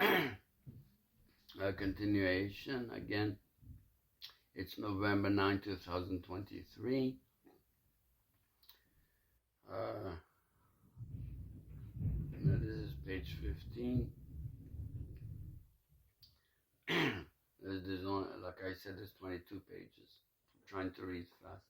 A continuation again. It's November 9, 2023. This is page 15. There's only, like I said, there's 22 pages. I'm trying to read fast.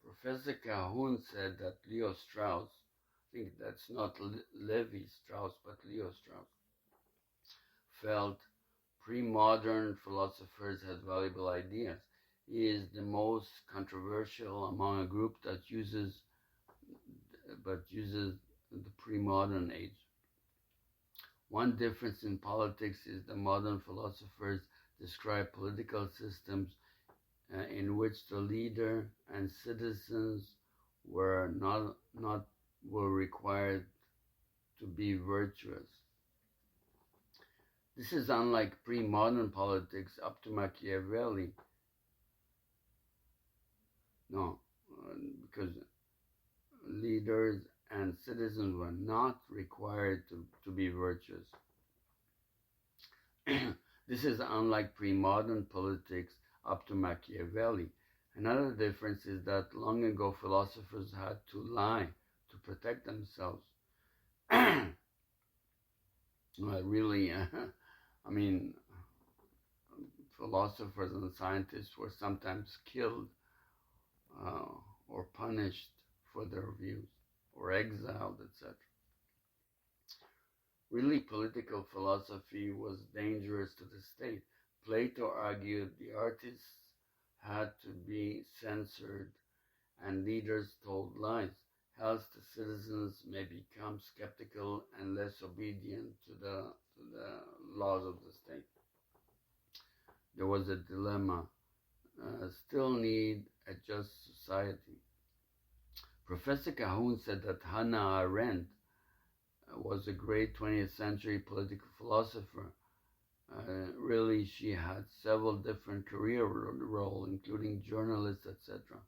Professor Calhoun said that Leo Strauss, I think that's not Levi Strauss, but Leo Strauss, felt pre-modern philosophers had valuable ideas. He is the most controversial among a group that uses the pre-modern age. One difference in politics is the modern philosophers describe political systems in which the leader and citizens were were required to be virtuous. This is unlike pre-modern politics up to Machiavelli. No, because leaders and citizens were not required to be virtuous. This is unlike pre-modern politics up to Machiavelli. Another difference is that long ago philosophers had to lie to protect themselves. Really, I mean, philosophers and scientists were sometimes killed or punished for their views or exiled, etc. Really, political philosophy was dangerous to the state. Plato argued the artists had to be censored and leaders told lies, else the citizens may become skeptical and less obedient to the laws of the state. There was a dilemma. Still need a just society. Professor Calhoun said that Hannah Arendt was a great 20th century political philosopher. Really, she had several different career roles, including journalist, etc.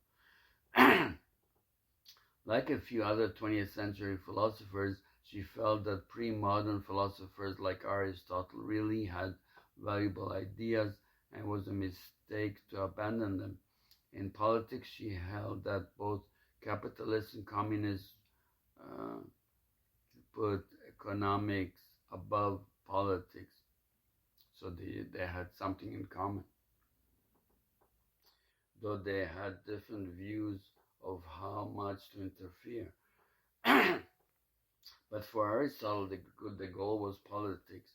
Like a few other 20th century philosophers, she felt that pre-modern philosophers like Aristotle really had valuable ideas and it was a mistake to abandon them. In politics, she held that both capitalists and communists put economics above politics, so they had something in common, though they had different views of how much to interfere. But for Aristotle, the goal was politics.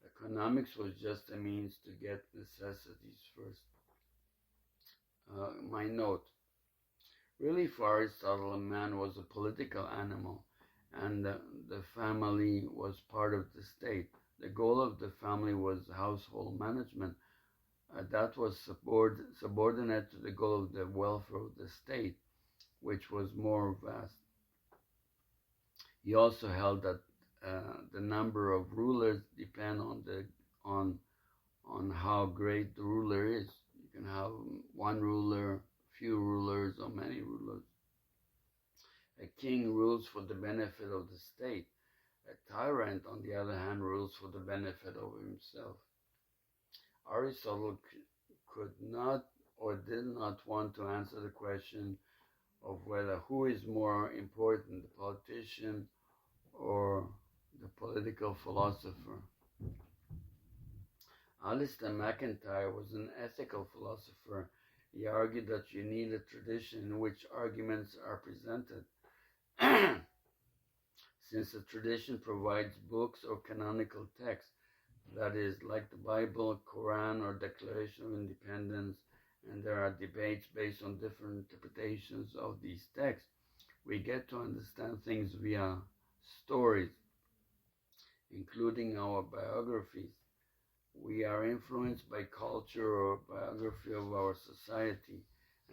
Economics was just a means to get necessities first. My note. Really, for Aristotle, a man was a political animal, and the family was part of the state. The goal of the family was household management. That was subordinate to the goal of the welfare of the state, which was more vast. He also held that the number of rulers depend on how great the ruler is. You can have one ruler, few rulers, or many rulers. A king rules for the benefit of the state. A tyrant, on the other hand, rules for the benefit of himself. Aristotle could not or did not want to answer the question of whether who is more important, the politician or the political philosopher. Alistair MacIntyre was an ethical philosopher. He argued that you need a tradition in which arguments are presented. Since a tradition provides books or canonical texts, that is, like the Bible, Quran, or Declaration of Independence, and there are debates based on different interpretations of these texts, we get to understand things via stories, including our biographies. We are influenced by culture or biography of our society,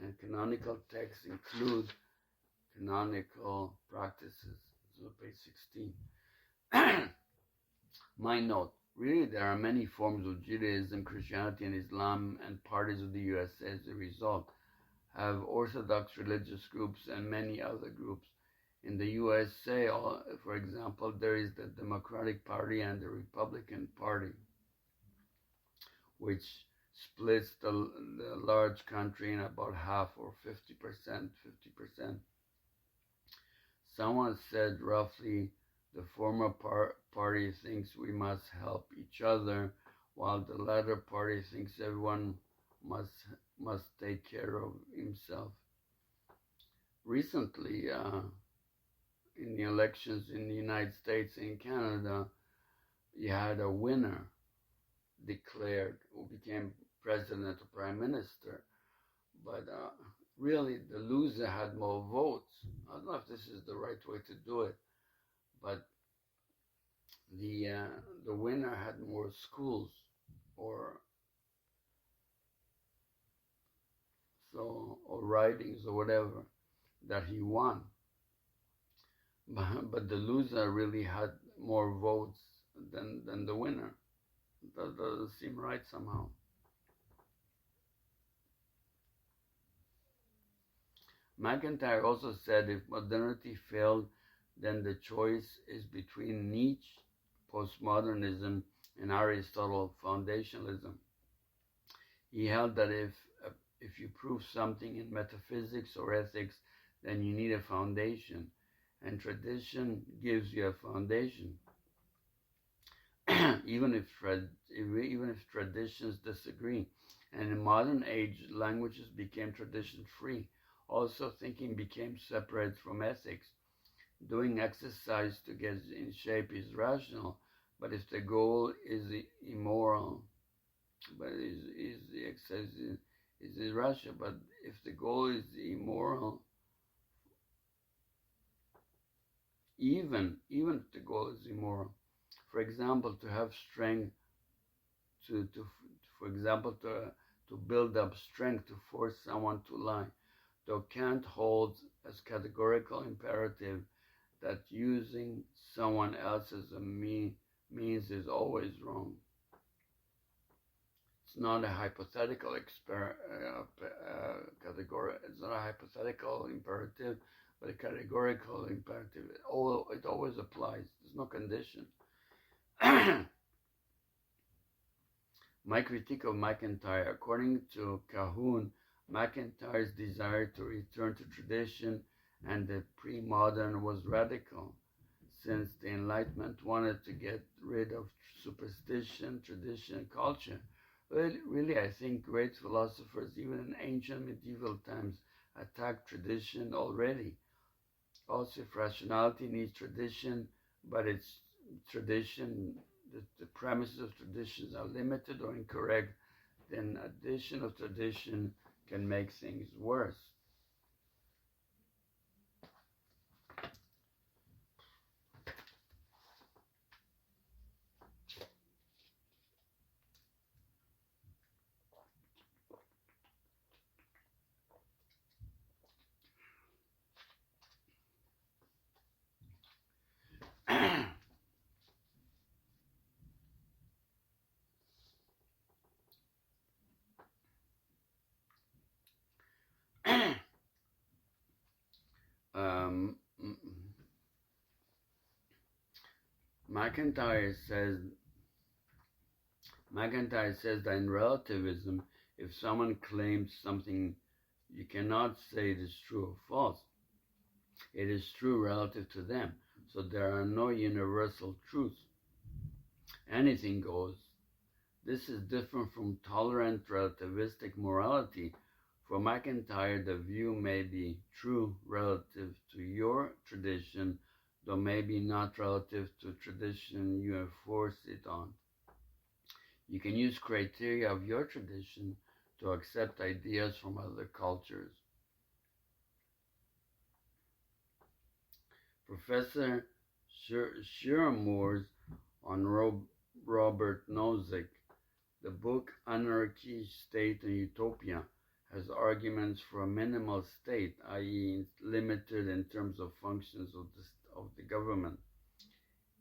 and canonical texts include canonical practices. So page 16. My note. Really, there are many forms of Judaism, Christianity, and Islam, and parties of the USA as a result have Orthodox religious groups and many other groups. In the USA, for example, there is the Democratic Party and the Republican Party, which splits the large country in about half, or 50%, 50%. Someone said roughly the former party thinks we must help each other, while the latter party thinks everyone must must take care of himself. Recently, in the elections in the United States and Canada, you had a winner declared who became president or prime minister, but really the loser had more votes. I don't know if this is the right way to do it, but the winner had more schools, or or ridings or whatever that he won. But the loser really had more votes than the winner. That doesn't seem right somehow. MacIntyre also said if modernity failed, then the choice is between Nietzsche, postmodernism, and Aristotle, foundationalism. He held that if you prove something in metaphysics or ethics, then you need a foundation, and tradition gives you a foundation. even if traditions disagree. And in modern age, languages became tradition free. Also, thinking became separate from ethics. Doing exercise to get in shape is rational, but if the goal is immoral, but is the exercise is irrational. But if the goal is immoral, even if the goal is immoral, for example, to have strength, for example, to build up strength to force someone to lie, though Kant holds as categorical imperative that using someone else as a means is always wrong. It's not a hypothetical category. It's not a hypothetical imperative, but a categorical imperative. It always applies. There's no condition. My critique of MacIntyre, according to Cahoon, MacIntyre's desire to return to tradition and the pre-modern was radical, since the Enlightenment wanted to get rid of superstition, tradition, and culture. Really, I think great philosophers, even in ancient medieval times, attacked tradition already. Also, if rationality needs tradition, but its tradition, the premises of traditions are limited or incorrect, then addition of tradition can make things worse. um, MacIntyre says that in relativism, if someone claims something, you cannot say it is true or false. It is true relative to them. So there are no universal truths. Anything goes. This is different from tolerant relativistic morality. For MacIntyre, the view may be true relative to your tradition, though maybe not relative to tradition you have forced it on. You can use criteria of your tradition to accept ideas from other cultures. Professor Schirmer's on Robert Nozick, the book Anarchy, State and Utopia, has arguments for a minimal state, i.e. limited in terms of functions of the government.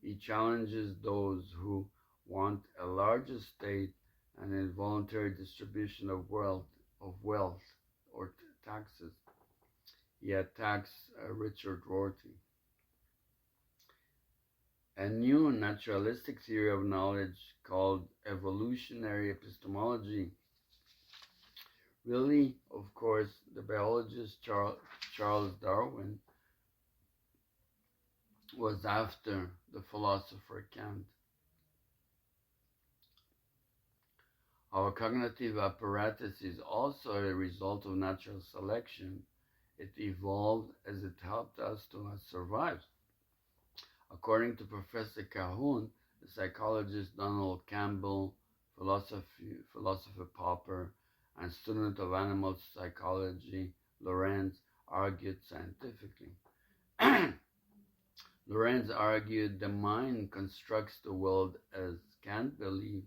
He challenges those who want a larger state and a voluntary distribution of wealth or taxes. He attacks Richard Rorty. A new naturalistic theory of knowledge called evolutionary epistemology. Really, of course, the biologist Charles Darwin was after the philosopher Kant. Our cognitive apparatus is also a result of natural selection. It evolved as it helped us to survive. According to Professor Cahoon, the psychologist Donald Campbell, philosopher Popper, and student of animal psychology Lorenz argued scientifically. Lorenz argued the mind constructs the world as Kant believed,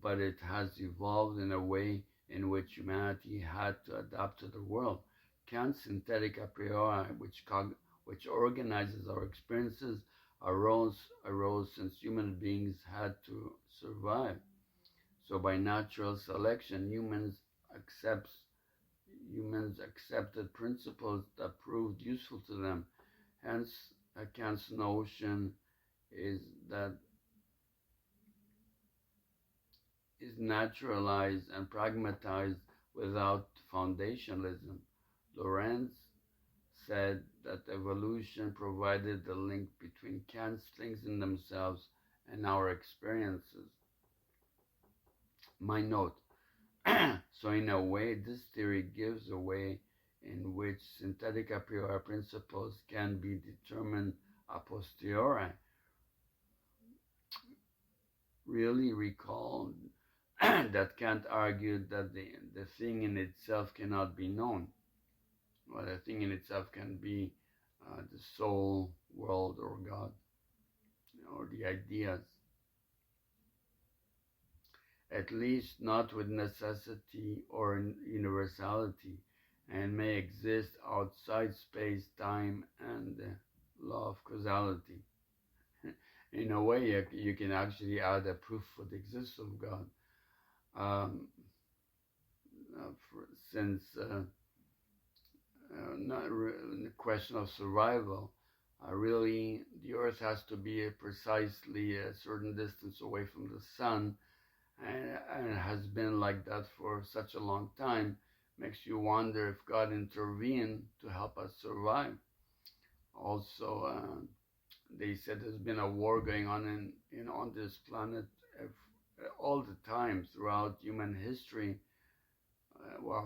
but it has evolved in a way in which humanity had to adapt to the world. Kant's synthetic a priori, which organizes our experiences, arose since human beings had to survive. So by natural selection, humans accepted principles that proved useful to them. Hence, Kant's notion is naturalized and pragmatized without foundationalism. Lorenz said that evolution provided the link between Kant's things in themselves and our experiences. My note. So in a way, this theory gives a way in which synthetic a priori principles can be determined a posteriori. Really recall that Kant argued that the thing in itself cannot be known. Well, the thing in itself can be the soul, world, or God, or the ideas. At least not with necessity or universality, and may exist outside space, time, and the law of causality. In a way, you can actually add a proof for the existence of God. Since not the question of survival, really the Earth has to be precisely a certain distance away from the sun, and it has been like that for such a long time. Makes you wonder if God intervened to help us survive. Also, they said there's been a war going on on this planet all the time throughout human history.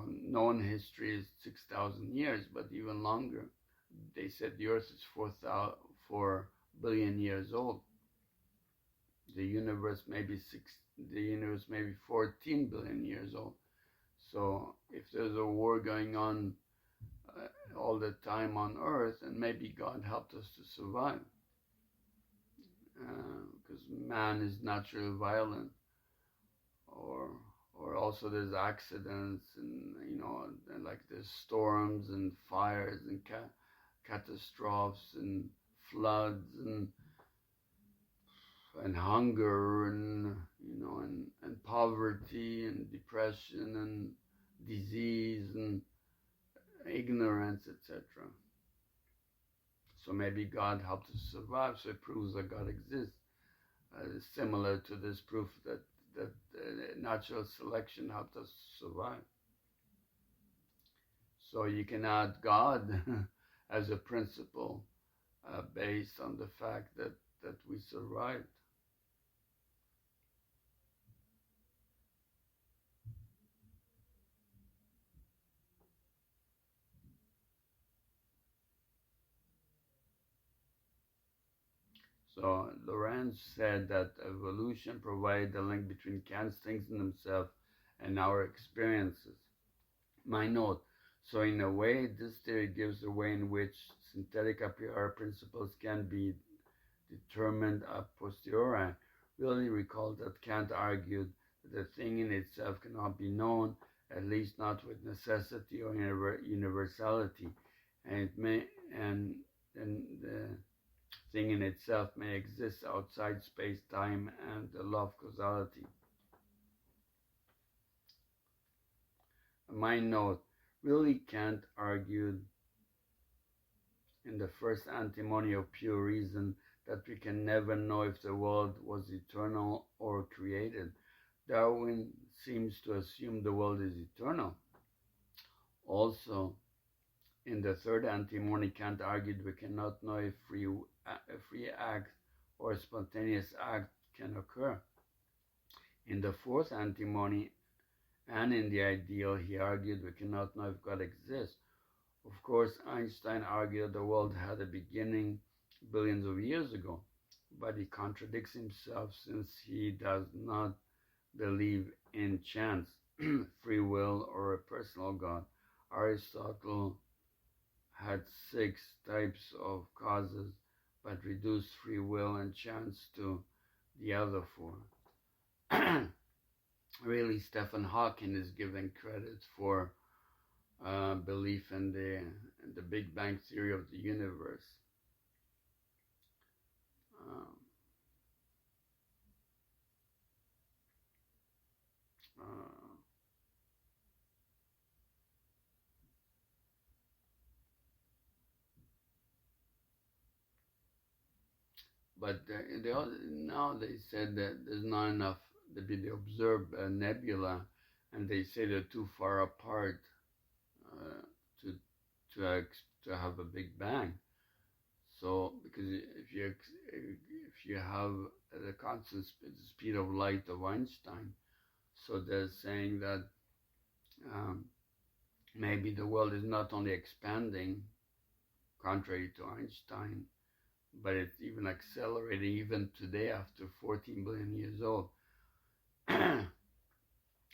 Known history is 6,000 years, but even longer. They said the Earth is 4 billion years old. The universe may be 14 billion years old. So if there's a war going on all the time on Earth, and maybe God helped us to survive, because man is naturally violent, or also there's accidents, and like there's storms and fires and catastrophes and floods and hunger and poverty and depression and disease and ignorance, etc. So maybe God helped us survive, so it proves that God exists. Similar to this proof that natural selection helped us survive. So you can add God as a principle based on the fact that we survived. So Lorenz said that evolution provided the link between Kant's things in themselves and our experiences. My note. So in a way, this theory gives a way in which synthetic a priori principles can be determined a posteriori. Really recall that Kant argued that the thing in itself cannot be known, at least not with necessity or universality, and the thing in itself may exist outside space, time, and the law of causality. My note. Really, Kant argued in the first Antinomy of Pure Reason that we can never know if the world was eternal or created. Darwin seems to assume the world is eternal. Also, in the third antimony, Kant argued we cannot know if a free act or a spontaneous act can occur. In the fourth antimony and in the ideal, he argued we cannot know if God exists. Of course, Einstein argued the world had a beginning billions of years ago, but he contradicts himself since he does not believe in chance, free will, or a personal God. Aristotle had 6 types of causes, but reduced free will and chance to the other 4. Really, Stephen Hawking is given credit for belief in the Big Bang theory of the universe. Um, uh, but now they said that there's not enough to be the observed nebula, and they say they're too far apart uh, to to have a Big Bang. So, because if you have the constant speed of light of Einstein, so they're saying that maybe the world is not only expanding, contrary to Einstein, but it's even accelerating even today after 14 billion years old,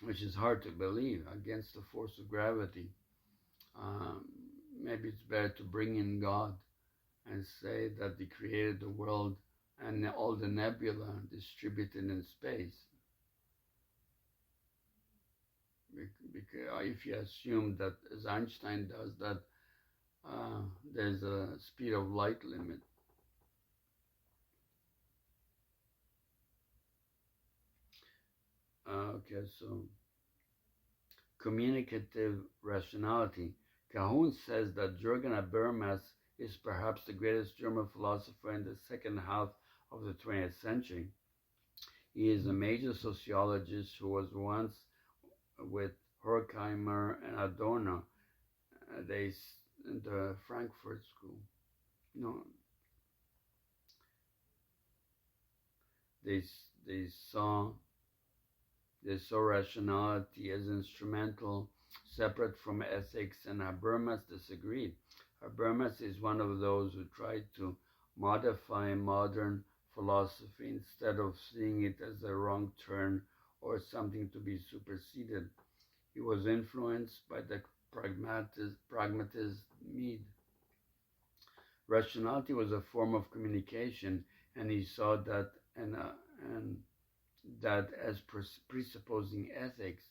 which is hard to believe against the force of gravity. Maybe it's better to bring in God and say that he created the world and all the nebula distributed in space. Because if you assume that, as Einstein does, that there's a speed of light limit. Okay, so communicative rationality. Cahun says that Jürgen Habermas is perhaps the greatest German philosopher in the second half of the 20th century. He is a major sociologist who was once with Horkheimer and Adorno. They in the Frankfurt School. No, they saw rationality as instrumental, separate from ethics, and Habermas disagreed. Habermas is one of those who tried to modify modern philosophy instead of seeing it as a wrong turn or something to be superseded. He was influenced by the pragmatist Mead. Rationality was a form of communication, and he saw that and that as presupposing ethics,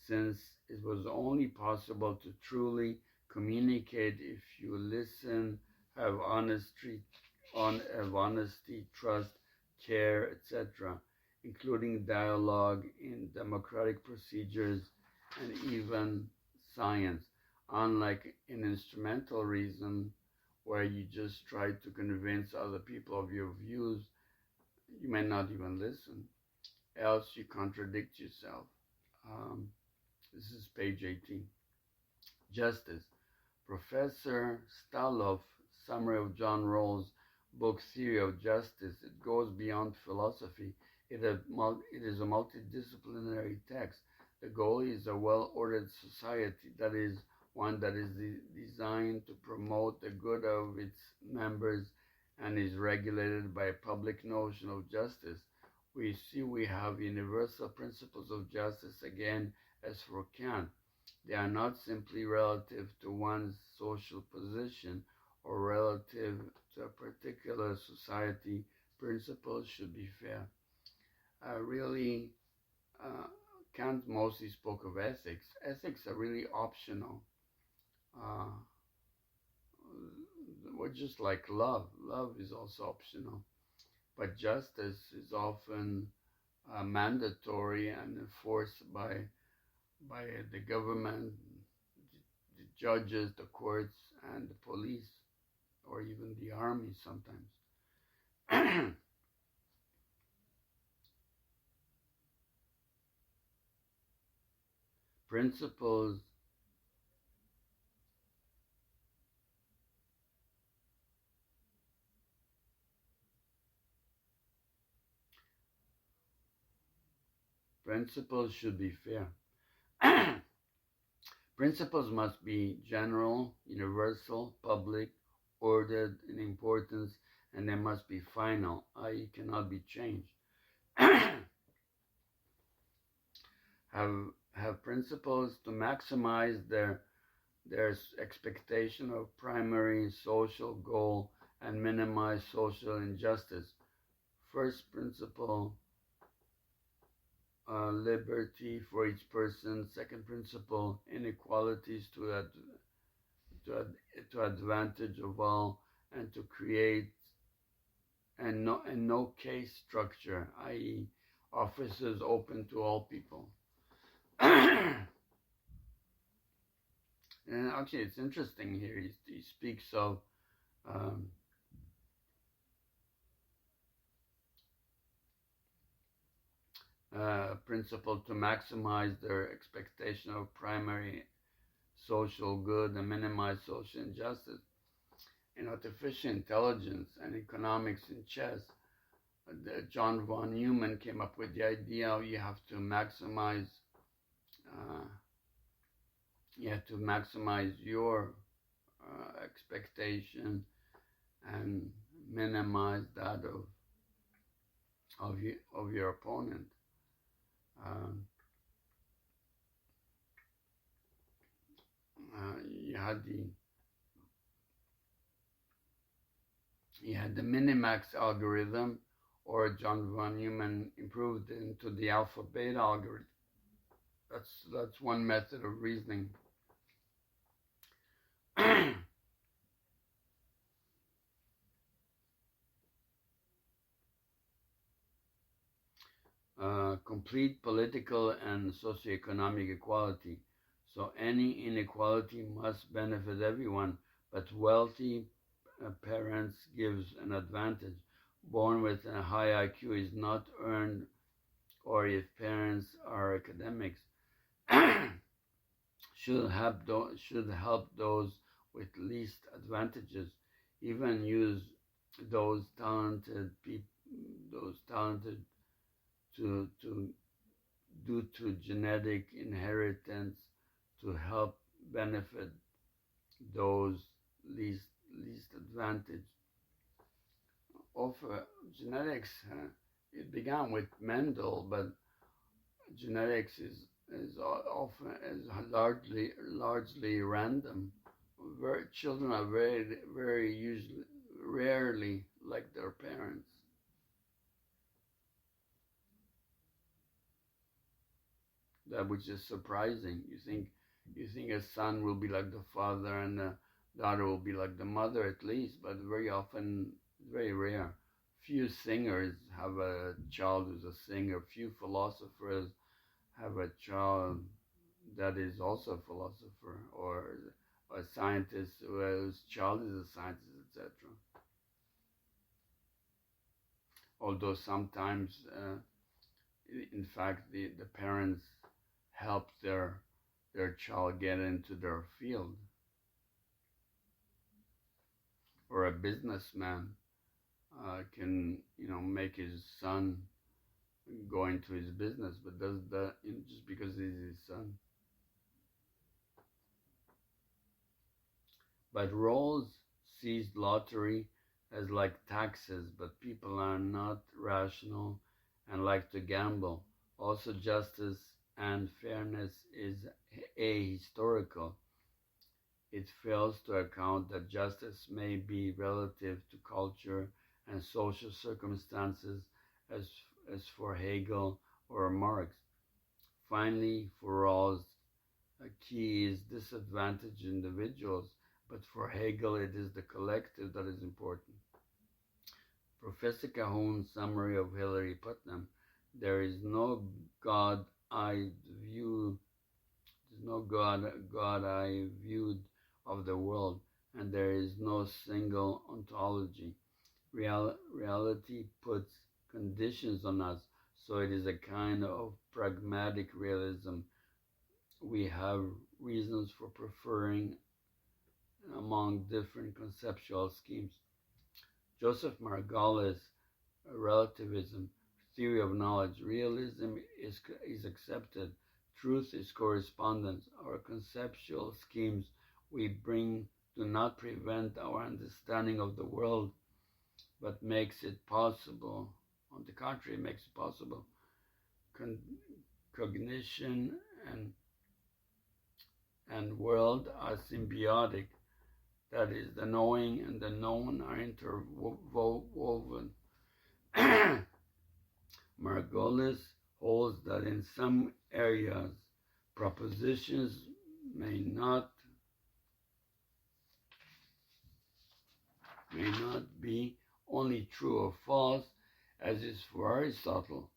since it was only possible to truly communicate if you listen, have honesty, trust, care, etc., including dialogue in democratic procedures and even science, unlike in instrumental reason, where you just try to convince other people of your views. You may not even listen, else you contradict yourself. This is page 18. Justice. Professor Staloff, summary of John Rawls' book Theory of Justice. It goes beyond philosophy. It is a multidisciplinary text. The goal is a well-ordered society, that is, one that is designed to promote the good of its members and is regulated by a public notion of justice. We see we have universal principles of justice again as for Kant. They are not simply relative to one's social position or relative to a particular society. Principles should be fair. Kant mostly spoke of ethics. Ethics are really optional. Just like love. Love is also optional. But justice is often mandatory and enforced by the government, the judges, the courts, and the police. or even the army sometimes. Principles principles should be fair. Principles must be general, universal, public, ordered in importance, and they must be final, i.e., cannot be changed. have principles to maximize their expectation of primary social goal and minimize social injustice. First principle, liberty for each person. Second principle, inequalities to, ad, to advantage of all, and to create no case structure, i.e., offices open to all people. And actually, it's interesting here. He speaks of um, principle to maximize their expectation of primary social good and minimize social injustice. In artificial intelligence and economics in chess, John von Neumann came up with the idea you have to maximize uh, your expectation and minimize that of your opponent. Um, you had the Minimax algorithm, or John von Neumann improved into the alpha beta algorithm. That's one method of reasoning. Complete political and socioeconomic equality. So any inequality must benefit everyone, but wealthy parents gives an advantage. Born with a high IQ is not earned, or if parents are academics, should help those with least advantages. Even use those talented people, those talented to due to genetic inheritance to help benefit those least advantaged. Of genetics, it began with Mendel, but genetics is often is largely random. Children are very usually rarely like their parents. That which is surprising. You think a son will be like the father and a daughter will be like the mother at least, but very often, very rare. Few singers have a child who's a singer. Few philosophers have a child that is also a philosopher, or a scientist whose child is a scientist, etc. Although sometimes, in fact, the parents help their child get into their field, or a businessman can make his son go into his business, but does that just because he's his son. But Rawls sees lottery as like taxes, but people are not rational and like to gamble. Also, justice and fairness is ahistorical. It fails to account that justice may be relative to culture and social circumstances, as, as for Hegel or Marx. Finally, for Rawls, a key is disadvantaged individuals, but for Hegel it is the collective that is important. Professor Cahoon's summary of Hilary Putnam: there is no God I view, there's no God I viewed of the world, and there is no single ontology. Reality puts conditions on us, so it is a kind of pragmatic realism. We have reasons for preferring among different conceptual schemes. Joseph Margolis' relativism, theory of knowledge, realism is accepted, truth is correspondence. Our conceptual schemes we bring do not prevent our understanding of the world, but makes it possible. On the contrary, it makes it possible. Cognition and world are symbiotic. That is, the knowing and the known are interwoven. Margolis holds that in some areas, propositions may not be only true or false, as is for Aristotle.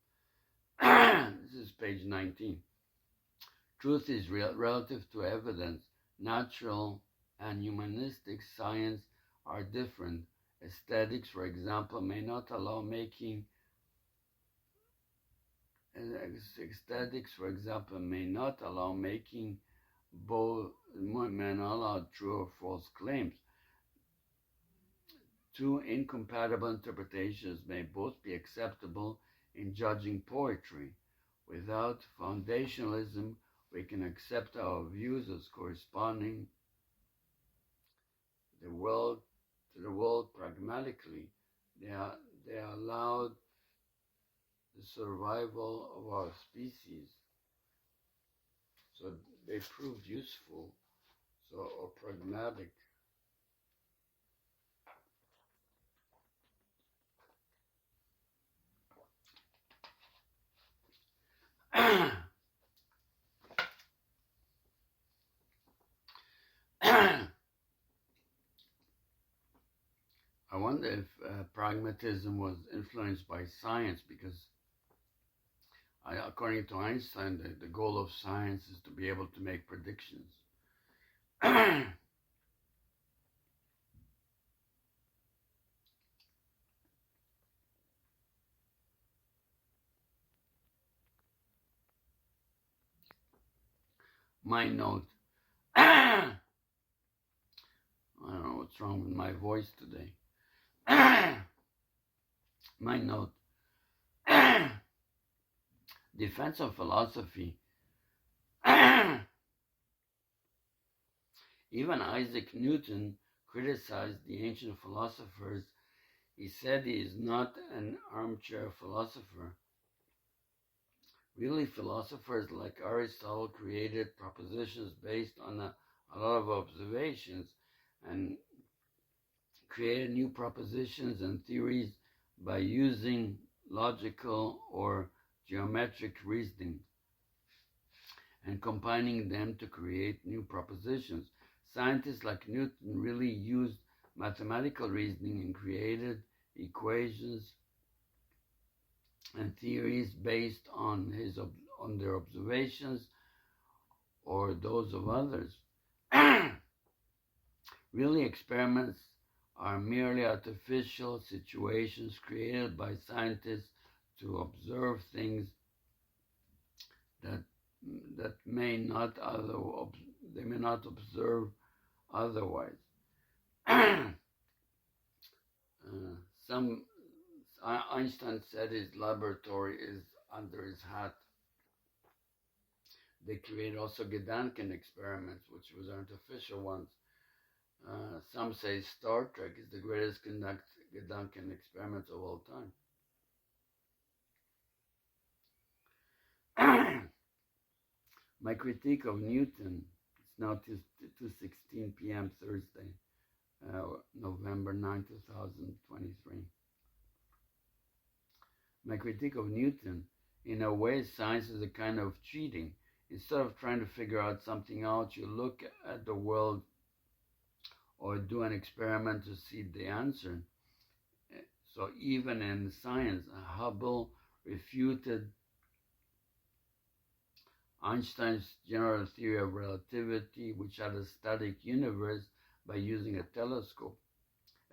This is page 19. Truth is relative to evidence. Natural and humanistic science are different. Aesthetics, for example, may not allow making both, may not allow true or false claims. Two incompatible interpretations may both be acceptable in judging poetry. Without foundationalism, we can accept our views as corresponding to the world pragmatically. They allowed the survival of our species. So they proved useful, or pragmatic. I wonder if pragmatism was influenced by science, because according to Einstein, the goal of science is to be able to make predictions. My note. I don't know what's wrong with my voice today. My note. Defense of philosophy. Even Isaac Newton criticized the ancient philosophers. He said he is not an armchair philosopher. Really, philosophers like Aristotle created propositions based on a lot of observations, and created new propositions and theories by using logical or geometric reasoning and combining them to create new propositions. Scientists like Newton really used mathematical reasoning and created equations and theories based on their observations or those of others. Really, experiments are merely artificial situations created by scientists to observe things that they may not observe otherwise. Einstein said his laboratory is under his hat. They create also Gedanken experiments, which was artificial ones. Some say Star Trek is the greatest Gedanken experiment of all time. My critique of Newton, it's now 2:16 p.m. Thursday, November 9, 2023. My critique of Newton, in a way, science is a kind of cheating. Instead of trying to figure out something out, you look at the world or do an experiment to see the answer. So even in science, Hubble refuted Einstein's general theory of relativity, which had a static universe, by using a telescope.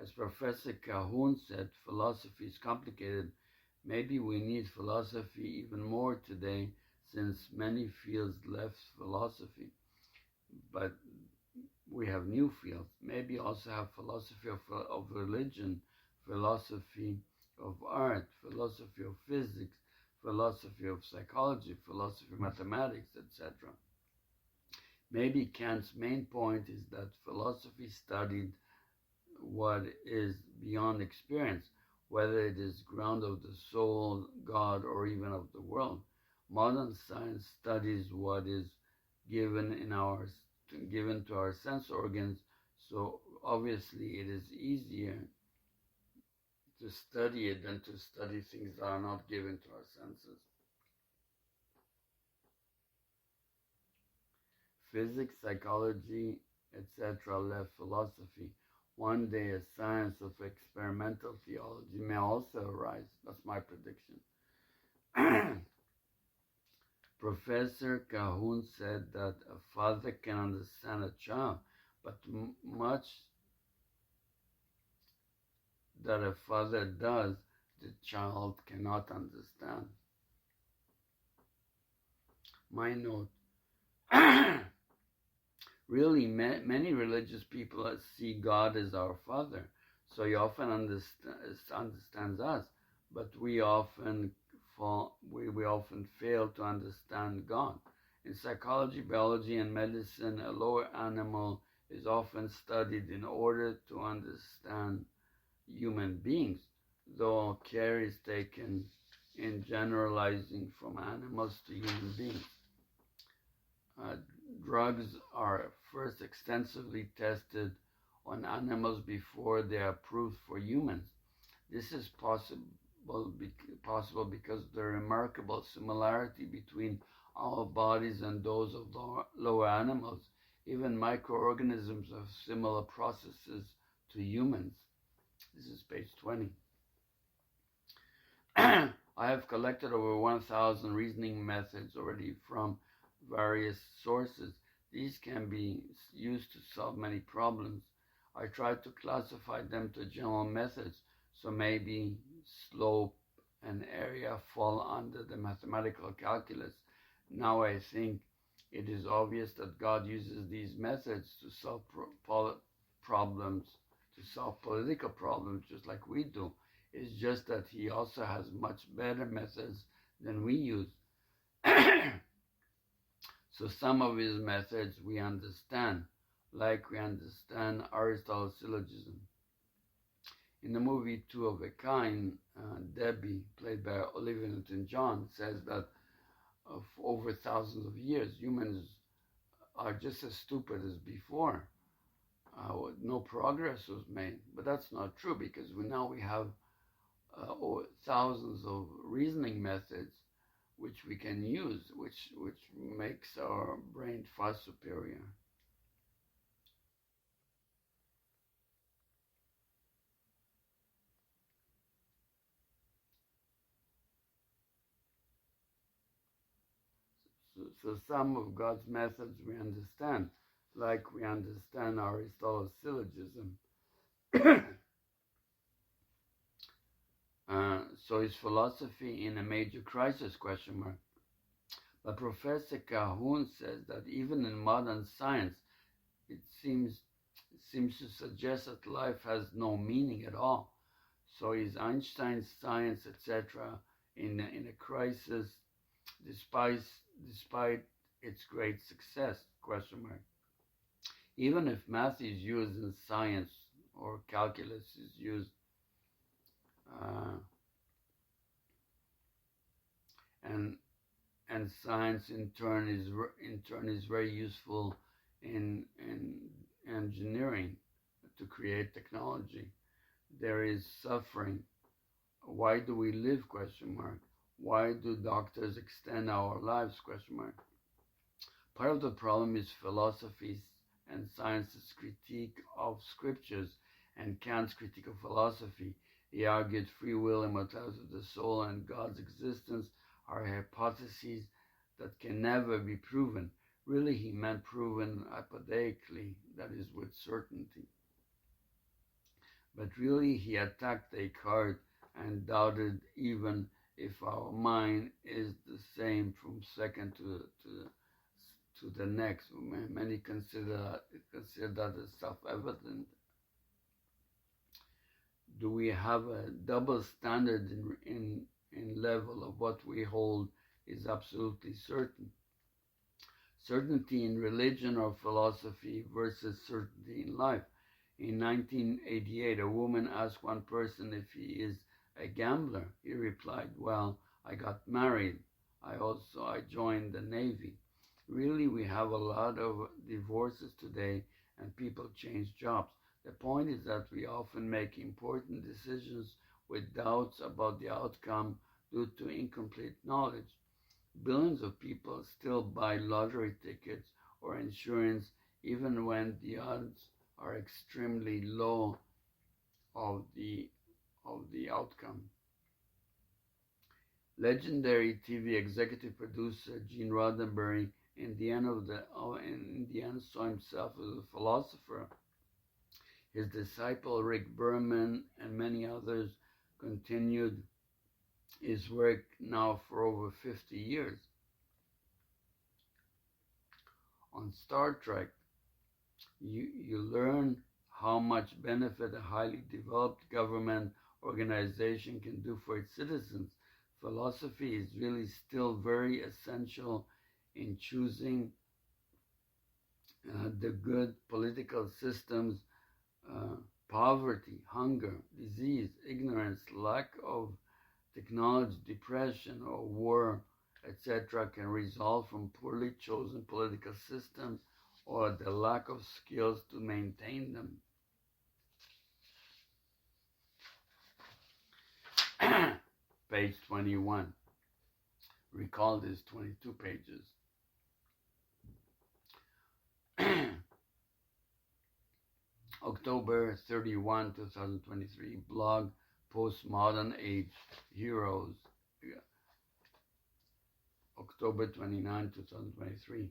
As Professor Calhoun said, philosophy is complicated. Maybe we need philosophy even more today since many fields left philosophy. But we have new fields. Maybe also have philosophy of religion, philosophy of art, philosophy of physics, philosophy of psychology, philosophy of mathematics, etc. Maybe Kant's main point is that philosophy studied what is beyond experience, whether it is ground of the soul, God, or even of the world. Modern science studies what is given to our sense organs, so obviously it is easier to study it than to study things that are not given to our senses. Physics, psychology, etc. left philosophy. One day a science of experimental theology may also arise. That's my prediction. Professor Calhoun said that a father can understand a child, but much that a father does, the child cannot understand. My note. Really, many religious people see God as our Father, so He often understands us, but we often fail to understand God. In psychology, biology, and medicine, a lower animal is often studied in order to understand human beings, though care is taken in generalizing from animals to human beings. Drugs are first extensively tested on animals before they are approved for humans. This is possible because of the remarkable similarity between our bodies and those of lower animals. Even microorganisms have similar processes to humans. This is page 20. I have collected over 1,000 reasoning methods already from various sources. These can be used to solve many problems. I tried to classify them to general methods, so maybe slope and area fall under the mathematical calculus. Now I think it is obvious that God uses these methods to solve problems, to solve political problems just like we do. It's just that He also has much better methods than we use. So some of his methods we understand, like we understand Aristotle's syllogism. In the movie Two of a Kind, Debbie, played by Olivia Newton-John, says that over thousands of years, humans are just as stupid as before. No progress was made, but that's not true because we have thousands of reasoning methods which we can use, which makes our brain far superior. So some of God's methods we understand, like we understand Aristotle's syllogism. So is philosophy in a major crisis, question mark. But Professor Calhoun says that even in modern science, it seems to suggest that life has no meaning at all. So is Einstein's science, etc., in a crisis, despite its great success? Question mark. Even if math is used in science or calculus is used, and science in turn is very useful in engineering to create technology. There is suffering. Why do we live? Question mark. Why do doctors extend our lives? Question mark. Part of the problem is philosophy and science's critique of scriptures and Kant's critique of philosophy. He argued free will, immortality of the soul, and God's existence are hypotheses that can never be proven. Really, he meant proven apodeically, that is, with certainty. But really, he attacked Descartes and doubted even if our mind is the same from second to the next. Many consider that as self-evident. Do we have a double standard in level of what we hold is absolutely certain? Certainty in religion or philosophy versus certainty in life. In 1988, a woman asked one person if he is a gambler. He replied, well, I got married. I joined the Navy. Really, we have a lot of divorces today and people change jobs. The point is that we often make important decisions with doubts about the outcome due to incomplete knowledge. Billions of people still buy lottery tickets or insurance even when the odds are extremely low of the outcome. Legendary TV executive producer Gene Roddenberry in the end saw himself as a philosopher. His disciple Rick Berman and many others continued his work now for over 50 years. On Star Trek, you learn how much benefit a highly developed government organization can do for its citizens. Philosophy is really still very essential in choosing the good political systems. Poverty, hunger, disease, ignorance, lack of technology, depression, or war, etc., can result from poorly chosen political systems or the lack of skills to maintain them. Page 21. Recall this 22 pages. October 31, 2023, blog Postmodern Age Heroes. October 29, 2023.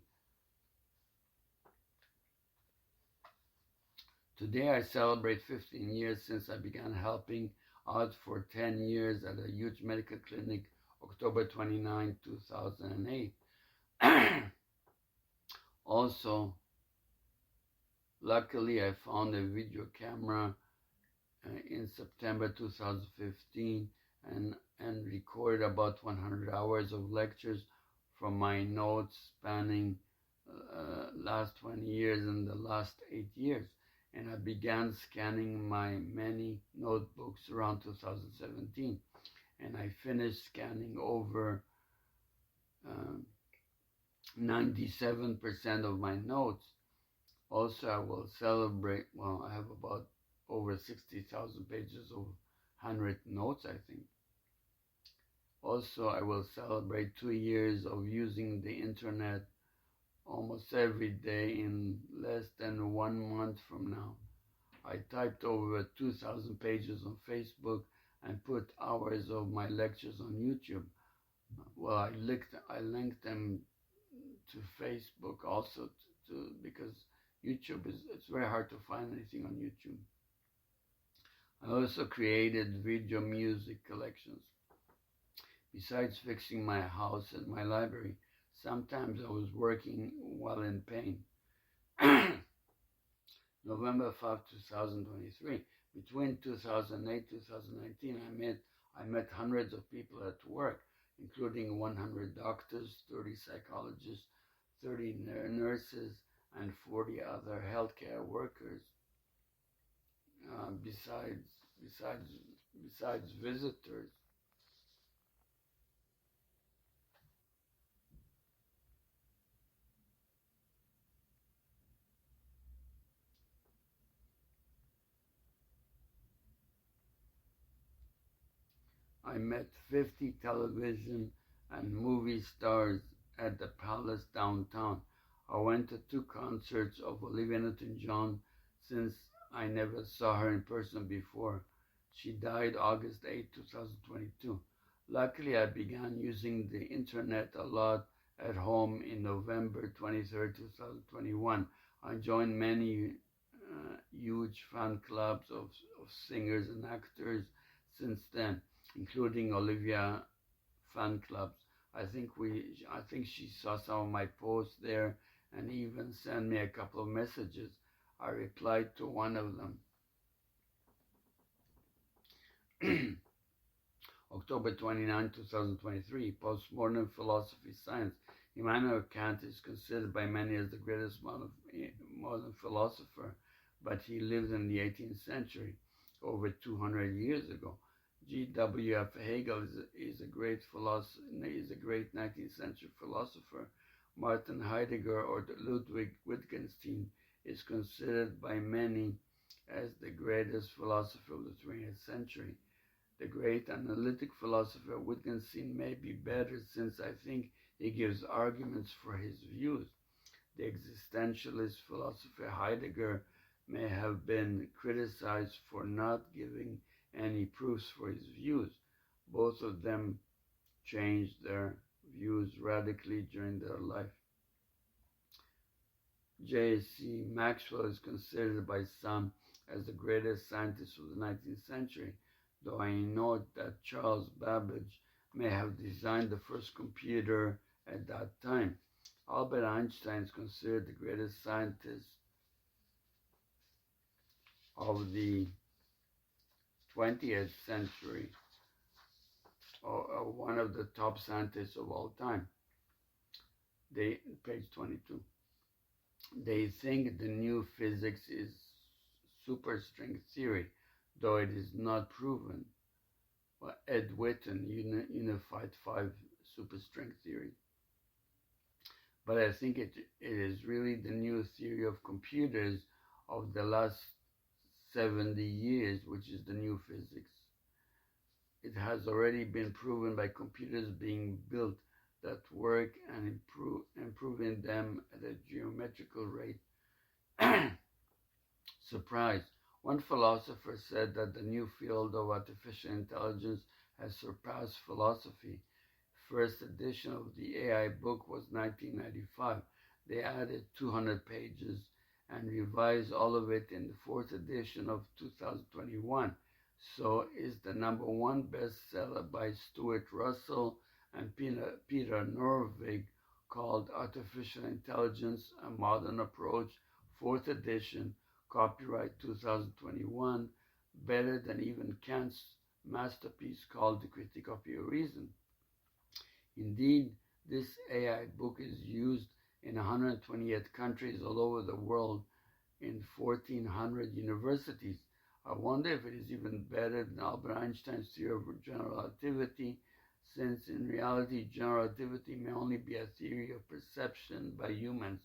Today I celebrate 15 years since I began helping out for 10 years at a huge medical clinic, October 29, 2008. Also, luckily I found a video camera in September 2015 and recorded about 100 hours of lectures from my notes spanning last 20 years and the last 8 years. And I began scanning my many notebooks around 2017. And I finished scanning over 97% of my notes. Also, I will celebrate, I have about over 60,000 pages of handwritten notes, I think. Also, I will celebrate 2 years of using the internet almost every day in less than 1 month from now. I typed over 2,000 pages on Facebook and put hours of my lectures on YouTube. Well, I linked them to Facebook also because YouTube it's very hard to find anything on YouTube. I also created video music collections. Besides fixing my house and my library, sometimes I was working while in pain. November 5, 2023. Between 2008 2019, I met hundreds of people at work, including 100 doctors, 30 psychologists, 30 nurses, and 40 other healthcare workers. Besides visitors. I met 50 television and movie stars at the Palace downtown. I went to 2 concerts of Olivia Newton-John since I never saw her in person before. She died August 8, 2022. Luckily, I began using the internet a lot at home in November 23rd, 2021. I joined many huge fan clubs of singers and actors since then, including Olivia fan clubs. I think she saw some of my posts there and even sent me a couple of messages. I replied to one of them. October 29, 2023, Postmodern Philosophy Science. Immanuel Kant is considered by many as the greatest modern philosopher, but he lived in the 18th century, over 200 years ago. G.W.F. Hegel is a great 19th century philosopher. Martin Heidegger or Ludwig Wittgenstein is considered by many as the greatest philosopher of the 20th century. The great analytic philosopher Wittgenstein may be better since I think he gives arguments for his views. The existentialist philosopher Heidegger may have been criticized for not giving any proofs for his views. Both of them changed their views radically during their life. J.C. Maxwell is considered by some as the greatest scientist of the 19th century, though I note that Charles Babbage may have designed the first computer at that time. Albert Einstein is considered the greatest scientist of the 20th century, or one of the top scientists of all time. Page 22. They think the new physics is superstring theory, though it is not proven. Ed Witten, unified 5 superstring theory. But I think it is really the new theory of computers of the last 70 years, which is the new physics. It has already been proven by computers being built that work and improving them at a geometrical rate. Surprise! One philosopher said that the new field of artificial intelligence has surpassed philosophy. First edition of the AI book was 1995. They added 200 pages and revised all of it in the fourth edition of 2021. So is the #1 bestseller by Stuart Russell and Peter Norvig called Artificial Intelligence, A Modern Approach, 4th edition, copyright 2021, better than even Kant's masterpiece called The Critique of Pure Reason. Indeed, this AI book is used in 128 countries all over the world in 1,400 universities. I wonder if it is even better than Albert Einstein's theory of general relativity, since in reality general relativity may only be a theory of perception by humans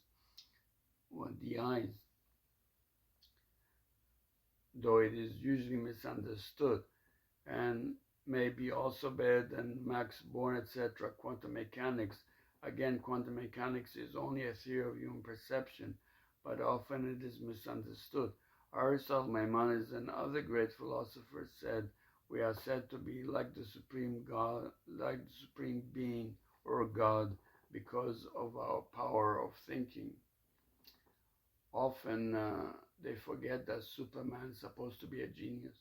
with the eyes, though it is usually misunderstood, and may be also better than Max Born, etc. Quantum mechanics. Again, quantum mechanics is only a theory of human perception, but often it is misunderstood. Aristotle, Maimonides, and other great philosophers said, we are said to be like the supreme God, like the supreme being or God, because of our power of thinking. Often they forget that Superman is supposed to be a genius.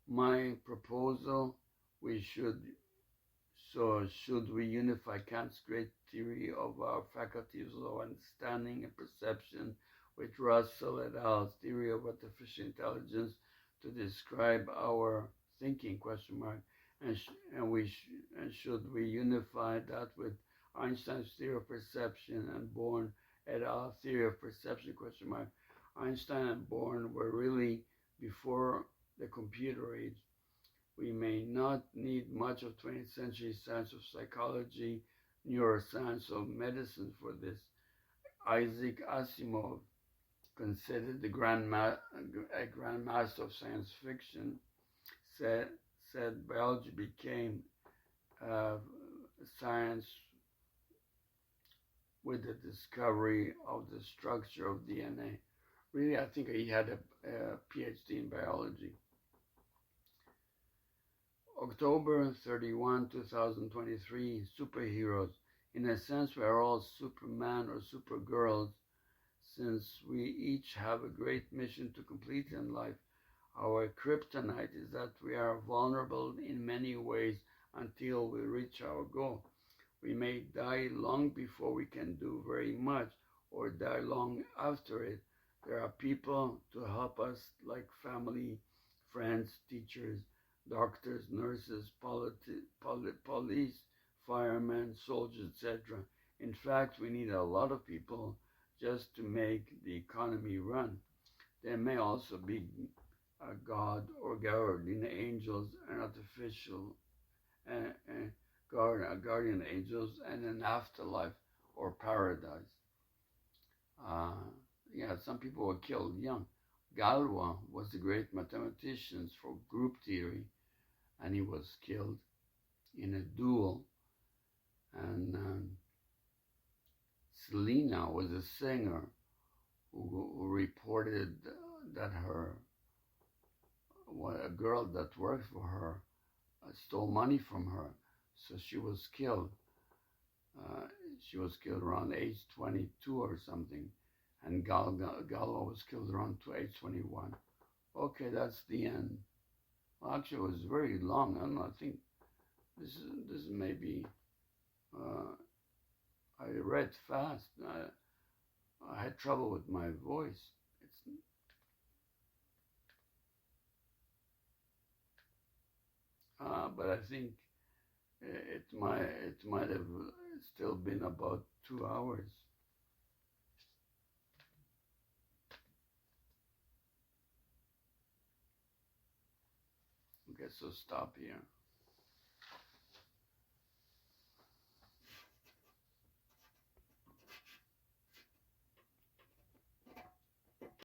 My proposal, should we unify Kant's great theory of our faculties of understanding and perception with Russell et al.'s theory of artificial intelligence to describe our thinking, ? And should we unify that with Einstein's theory of perception and Born et al. Theory of perception ? Einstein and Born were really before the computer age. We may not need much of 20th century science of psychology, neuroscience, or medicine for this. Isaac Asimov, considered a grandmaster of science fiction, said biology became science with the discovery of the structure of DNA. Really, I think he had a PhD in biology. October 31, 2023, superheroes. In a sense, we are all Superman or Supergirls, since we each have a great mission to complete in life. Our kryptonite is that we are vulnerable in many ways until we reach our goal. We may die long before we can do very much, or die long after it. There are people to help us, like family, friends, teachers, doctors, nurses, police, firemen, soldiers, etc. In fact, we need a lot of people just to make the economy run. There may also be a God or guardian angels and artificial uh, uh, guardian angels and an afterlife or paradise. Uh, yeah, some people were killed young. Galois was the great mathematician for group theory, and he was killed in a duel. And Selena was a singer who reported that a girl that worked for her stole money from her, so she was killed. Uh, she was killed around age 22 or something, and Galois was killed around to age 21. Okay, that's the end. Well, actually, it was very long. I don't know. I think this may be. Uh, I read fast. I had trouble with my voice. It's but I think it might have still been about 2 hours. Okay, so stop here.